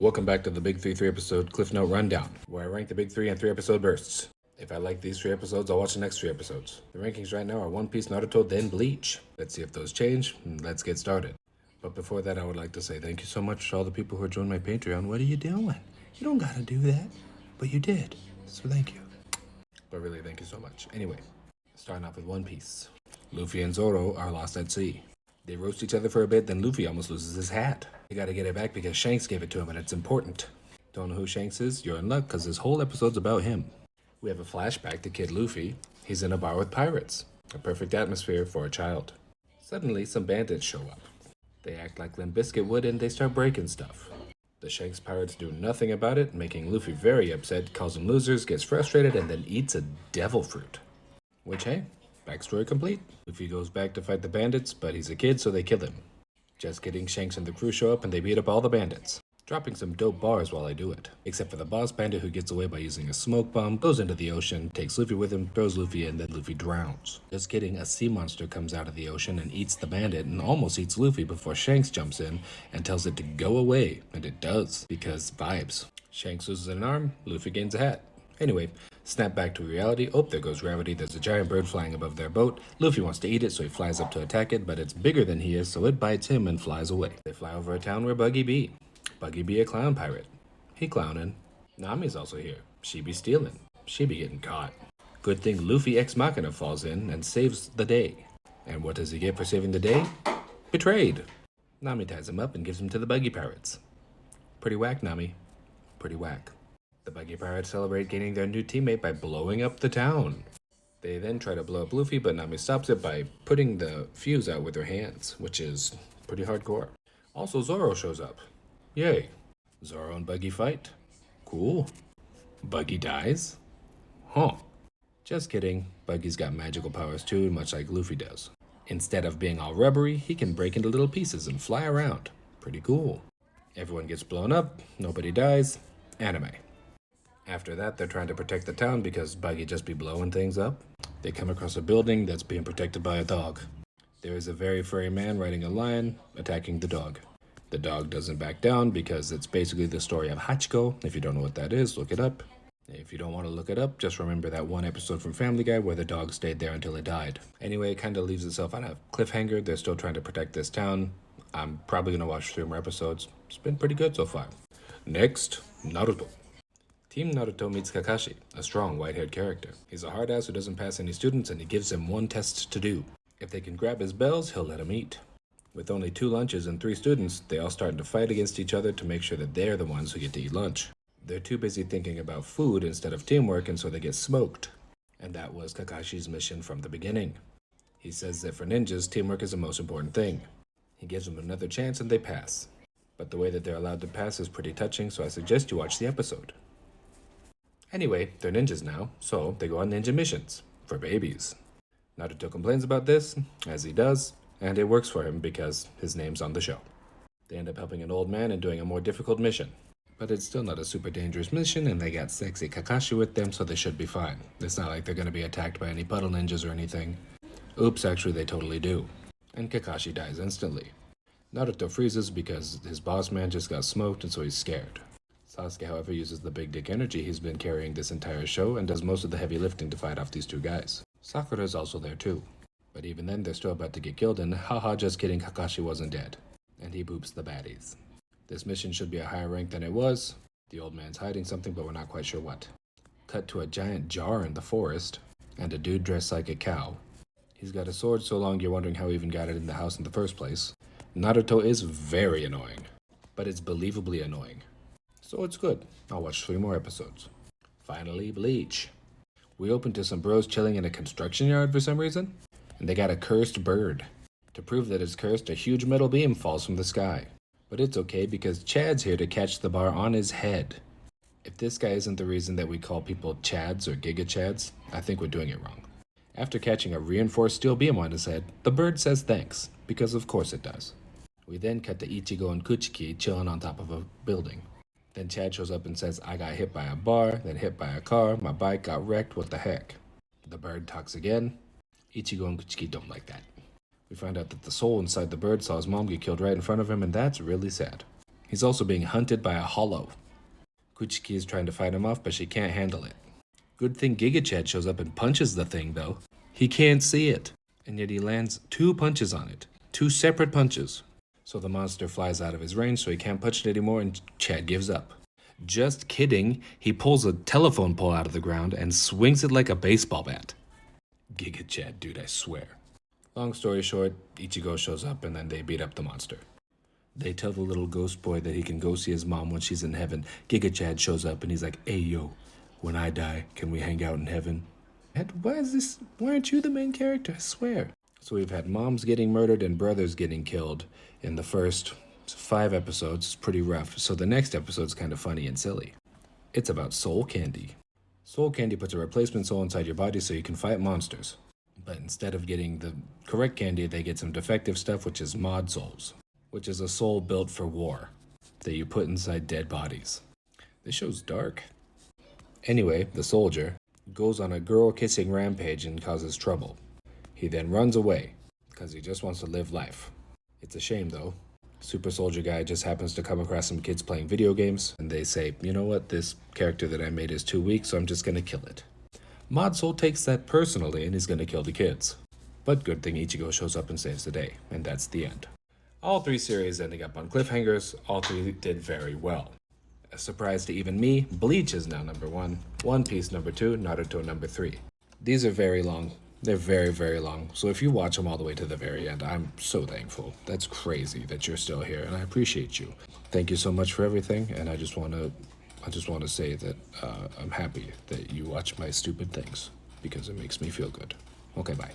Welcome back to the Big 3 3-episode Cliff Note Rundown, where I rank the Big 3 in 3-episode bursts. If I like these 3 episodes, I'll watch the next 3 episodes. The rankings right now are One Piece, Naruto, then Bleach. Let's see if those change, and let's get started. But before that, I would like to say thank you so much to all the people who are joining my Patreon. What are you doing? You don't gotta do that, but you did, so thank you. But really, thank you so much. Anyway, starting off with One Piece. Luffy and Zoro are lost at sea. They roast each other for a bit, then Luffy almost loses his hat. They gotta get it back because Shanks gave it to him and it's important. Don't know who Shanks is? You're in luck because this whole episode's about him. We have a flashback to Kid Luffy. He's in a bar with pirates. A perfect atmosphere for a child. Suddenly, some bandits show up. They act like Limp Bizkit would and they start breaking stuff. The Shanks pirates do nothing about it, making Luffy very upset, calls them losers, gets frustrated, and then eats a devil fruit. Which, hey, backstory complete. Luffy goes back to fight the bandits, but he's a kid, so they kill him. Just kidding, Shanks and the crew show up and they beat up all the bandits, dropping some dope bars while they do it. Except for the boss bandit who gets away by using a smoke bomb, goes into the ocean, takes Luffy with him, throws Luffy in, then Luffy drowns. Just kidding, a sea monster comes out of the ocean and eats the bandit and almost eats Luffy before Shanks jumps in and tells it to go away, and it does, because vibes. Shanks loses an arm, Luffy gains a hat. Anyway, snap back to reality. Oh, there goes gravity. There's a giant bird flying above their boat. Luffy wants to eat it, so he flies up to attack it, but it's bigger than he is, so it bites him and flies away. They fly over a town where Buggy be. Buggy be a clown pirate. He clowning. Nami's also here. She be stealing. She be getting caught. Good thing Luffy Ex Machina falls in and saves the day. And what does he get for saving the day? Betrayed. Nami ties him up and gives him to the Buggy pirates. Pretty whack, Nami. Pretty whack. The Buggy Pirates celebrate gaining their new teammate by blowing up the town. They then try to blow up Luffy, but Nami stops it by putting the fuse out with her hands, which is pretty hardcore. Also, Zoro shows up. Yay. Zoro and Buggy fight. Cool. Buggy dies? Huh. Just kidding. Buggy's got magical powers too, much like Luffy does. Instead of being all rubbery, he can break into little pieces and fly around. Pretty cool. Everyone gets blown up, nobody dies. Anime. After that, they're trying to protect the town because Buggy just be blowing things up. They come across a building that's being protected by a dog. There is a very furry man riding a lion, attacking the dog. The dog doesn't back down because it's basically the story of Hachiko. If you don't know what that is, look it up. If you don't want to look it up, just remember that one episode from Family Guy where the dog stayed there until it died. Anyway, it kind of leaves itself on a cliffhanger. They're still trying to protect this town. I'm probably going to watch 3 more episodes. It's been pretty good so far. Next, Naruto. Team Naruto meets Kakashi, a strong white-haired character. He's a hard ass who doesn't pass any students and he gives them one test to do. If they can grab his bells, he'll let them eat. With only 2 lunches and 3 students, they all start to fight against each other to make sure that they're the ones who get to eat lunch. They're too busy thinking about food instead of teamwork, and so they get smoked. And that was Kakashi's mission from the beginning. He says that for ninjas, teamwork is the most important thing. He gives them another chance and they pass. But the way that they're allowed to pass is pretty touching, so I suggest you watch the episode. Anyway, they're ninjas now, so they go on ninja missions for babies. Naruto complains about this, as he does, and it works for him because his name's on the show. They end up helping an old man and doing a more difficult mission. But it's still not a super dangerous mission, and they got sexy Kakashi with them, so they should be fine. It's not like they're going to be attacked by any puddle ninjas or anything. Oops, actually they totally do. And Kakashi dies instantly. Naruto freezes because his boss man just got smoked and so he's scared. Sasuke, however, uses the big dick energy he's been carrying this entire show and does most of the heavy lifting to fight off these 2 guys. Sakura's also there too. But even then, they're still about to get killed and haha, just kidding, Kakashi wasn't dead. And he boops the baddies. This mission should be a higher rank than it was. The old man's hiding something, but we're not quite sure what. Cut to a giant jar in the forest, and a dude dressed like a cow. He's got a sword so long you're wondering how he even got it in the house in the first place. Naruto is very annoying, but it's believably annoying. So it's good. I'll watch 3 more episodes. Finally, Bleach. We open to some bros chilling in a construction yard for some reason, and they got a cursed bird. To prove that it's cursed, a huge metal beam falls from the sky. But it's okay because Chad's here to catch the bar on his head. If this guy isn't the reason that we call people Chads or Giga Chads, I think we're doing it wrong. After catching a reinforced steel beam on his head, the bird says thanks, because of course it does. We then cut to Ichigo and Kuchiki chilling on top of a building. Then Chad shows up and says, I got hit by a bar, then hit by a car, my bike got wrecked, what the heck? The bird talks again. Ichigo and Kuchiki don't like that. We find out that the soul inside the bird saw his mom get killed right in front of him, and that's really sad. He's also being hunted by a hollow. Kuchiki is trying to fight him off, but she can't handle it. Good thing Giga Chad shows up and punches the thing, though. He can't see it, and yet he lands 2 punches on it. 2 separate punches. So the monster flies out of his range, so he can't punch it anymore, and Chad gives up. Just kidding, he pulls a telephone pole out of the ground and swings it like a baseball bat. Giga Chad, dude, I swear. Long story short, Ichigo shows up and then they beat up the monster. They tell the little ghost boy that he can go see his mom when she's in heaven. Giga Chad shows up and he's like, hey yo, when I die, can we hang out in heaven? Why aren't you the main character? I swear. So we've had moms getting murdered and brothers getting killed in the first 5 episodes. It's pretty rough. So the next episode's kind of funny and silly. It's about soul candy. Soul candy puts a replacement soul inside your body so you can fight monsters. But instead of getting the correct candy, they get some defective stuff, which is mod souls, which is a soul built for war that you put inside dead bodies. This show's dark. Anyway, the soldier goes on a girl-kissing rampage and causes trouble. He then runs away because he just wants to live life. It's a shame, though. Super Soldier Guy just happens to come across some kids playing video games, and they say, you know what, this character that I made is too weak, so I'm just gonna kill it. Mod Soul takes that personally and is gonna kill the kids. But good thing Ichigo shows up and saves the day, and that's the end. All 3 series ending up on cliffhangers, all 3 did very well. A surprise to even me, Bleach is now number 1, One Piece number 2, Naruto number 3. These are very long. They're very, very long. So if you watch them all the way to the very end, I'm so thankful. That's crazy that you're still here, and I appreciate you. Thank you so much for everything, and I just want to say that I'm happy that you watch my stupid things because it makes me feel good. Okay, bye.